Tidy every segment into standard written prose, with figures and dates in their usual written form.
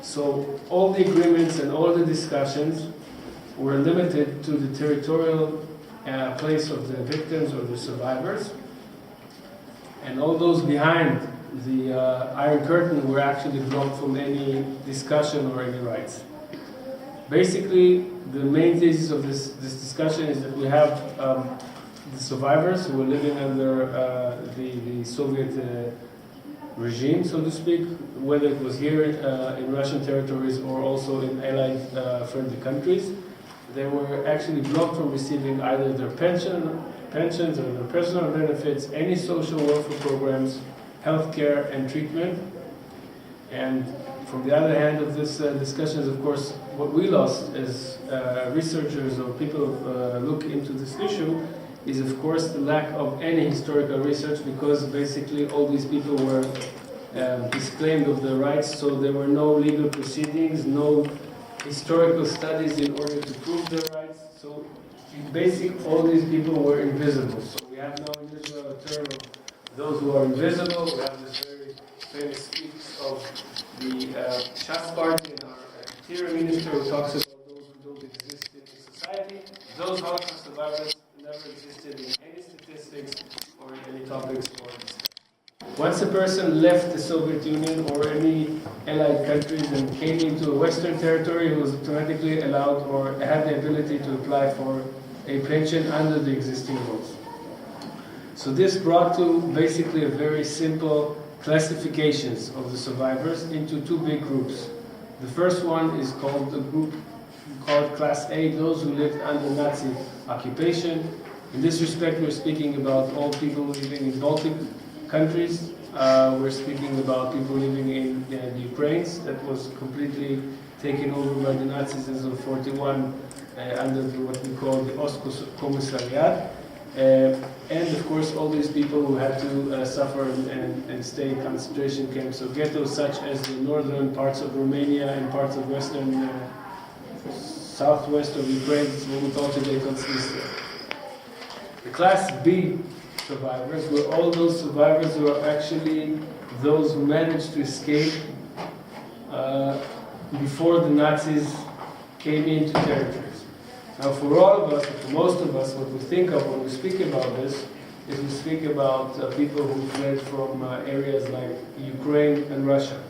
So all the agreements and all the discussions were limited to the territorial place of the victims or the survivors, and all those behind the Iron Curtain were actually blocked from any discussion or any rights. Basically, the main thesis of this discussion is that we have the survivors who were living under the Soviet regime, so to speak, whether it was here in Russian territories or also in allied friendly countries. They were actually blocked from receiving either their pensions or their personal benefits, any social welfare programs, healthcare and treatment. And from the other hand of this discussion is, of course, what we lost as researchers or people who look into this issue is, of course, the lack of any historical research, because basically all these people were disclaimed of their rights, so there were no legal proceedings, no historical studies in order to prove their rights. So in basic, all these people were invisible. So we have now in Israel a term of those who are invisible. We have this very famous speech of the Shas party and our interior minister who talks about those who don't exist in society. Those Holocaust survivors never existed in any statistics or in any topics or discussion. Once a person left the Soviet Union or any allied countries and came into a Western territory, he was automatically allowed or had the ability to apply for a pension under the existing laws. So this brought to basically a very simple classifications of the survivors into two big groups. The first one is called the group called Class A, those who lived under Nazi occupation. In this respect, we're speaking about all people living in Baltic countries. We're speaking about people living in the Ukraine that was completely taken over by the Nazis as of 41 under what we call the Ostkommissariat. And of course all these people who had to suffer and stay in concentration camps or ghettos such as the northern parts of Romania and parts of western southwest of Ukraine, what we call today Transnistria. The Class B survivors were all those survivors who are actually those who managed to escape before the Nazis came into territories. Now for all of us, or for most of us, what we think of when we speak about this is we speak about people who fled from areas like Ukraine and Russia.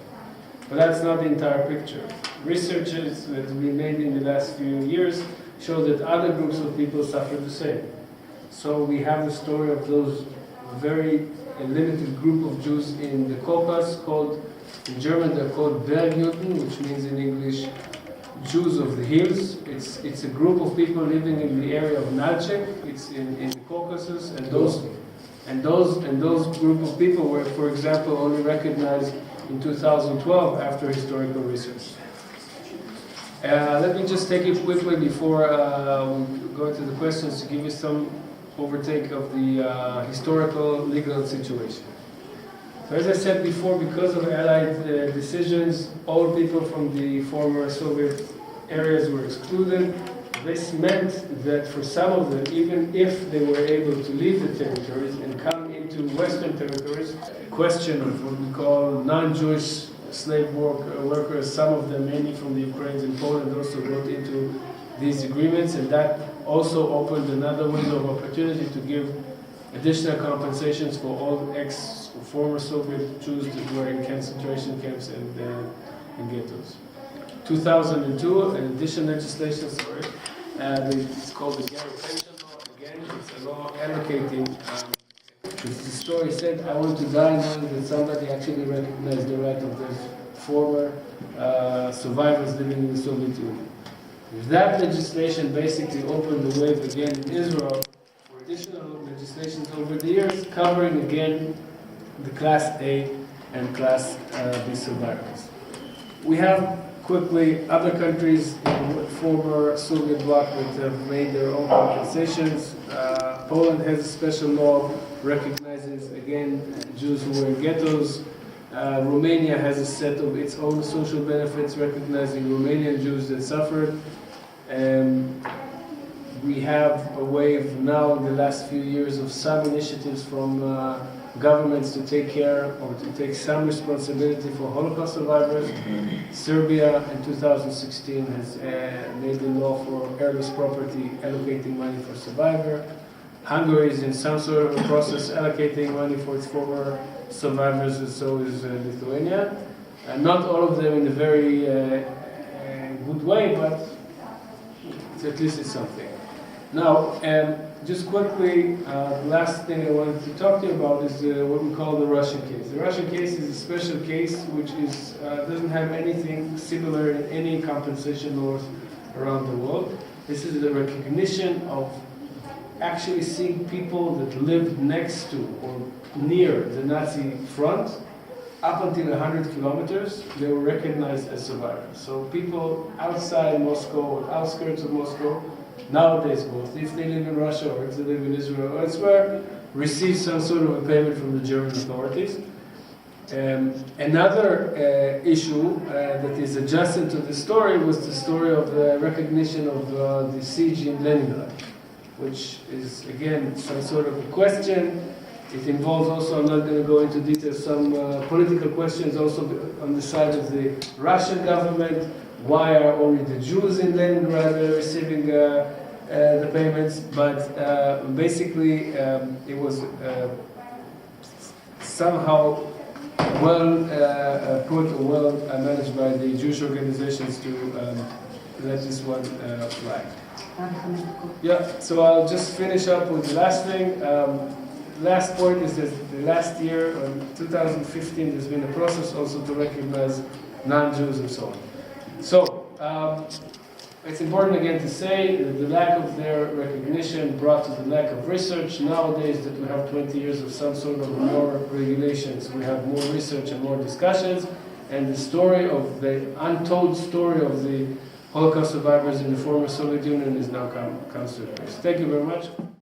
But that's not the entire picture. Researches that have been made in the last few years show that other groups of people suffered the same. So we have the story of those very limited group of Jews in the Caucasus called, in German they're called Bergjuden, which means in English Jews of the hills. It's a group of people living in the area of Nalchik. It's in the Caucasus, and those group of people were, for example, only recognized in 2012 after historical research. Let me just take it quickly before we go into the questions to give you some overtake of the historical legal situation. So as I said before, because of Allied decisions, all people from the former Soviet areas were excluded. This meant that for some of them, even if they were able to leave the territories and come into Western territories, a question of what we call non-Jewish slave workers, some of them mainly from the Ukraine and Poland, also wrote into these agreements, and that also opened another window of opportunity to give additional compensations for all former Soviet Jews that were in concentration camps and ghettos. 2002, an additional legislation, it's called the Ghetto Pension Law. Again, it's a law allocating, the story said, I want to die knowing that somebody actually recognized the right of those former survivors living in the Soviet Union. That legislation basically opened the way again in Israel for additional legislations over the years, covering again the Class A and Class B survivors. We have quickly other countries in the former Soviet bloc that have made their own compensations. Poland has a special law, recognizes again Jews who were in ghettos. Romania has a set of its own social benefits, recognizing Romanian Jews that suffered. We have a wave now in the last few years of some initiatives from governments to take care or to take some responsibility for Holocaust survivors. Serbia in 2016 has made the law for heirless property allocating money for survivor. Hungary is in some sort of a process allocating money for its former survivors, and so is Lithuania. Not all of them in a very good way, but at least it's something. Now, just quickly, the last thing I wanted to talk to you about is what we call the Russian case. The Russian case is a special case which is, doesn't have anything similar in any compensation laws around the world. This is the recognition of actually seeing people that lived next to or near the Nazi front. Up until 100 kilometers, they were recognized as survivors. So people outside Moscow or outskirts of Moscow, nowadays both, if they live in Russia or if they live in Israel or elsewhere, receive some sort of a payment from the German authorities. Another issue that is adjacent to the story was the story of the recognition of the siege in Leningrad, which is again some sort of a question. It involves also, I'm not going to go into details, some political questions also on the side of the Russian government. Why are only the Jews in Leningrad receiving the payments? But basically, it was somehow well put or well managed by the Jewish organizations to let this one fly. Yeah, so I'll just finish up with the last thing. Last point is that the last year, in 2015, there's been a process also to recognize non-Jews and so on. So, it's important again to say that the lack of their recognition brought to the lack of research. Nowadays that we have 20 years of some sort of more regulations, we have more research and more discussions, and the story of the untold story of the Holocaust survivors in the former Soviet Union is now comes to a place. Thank you very much.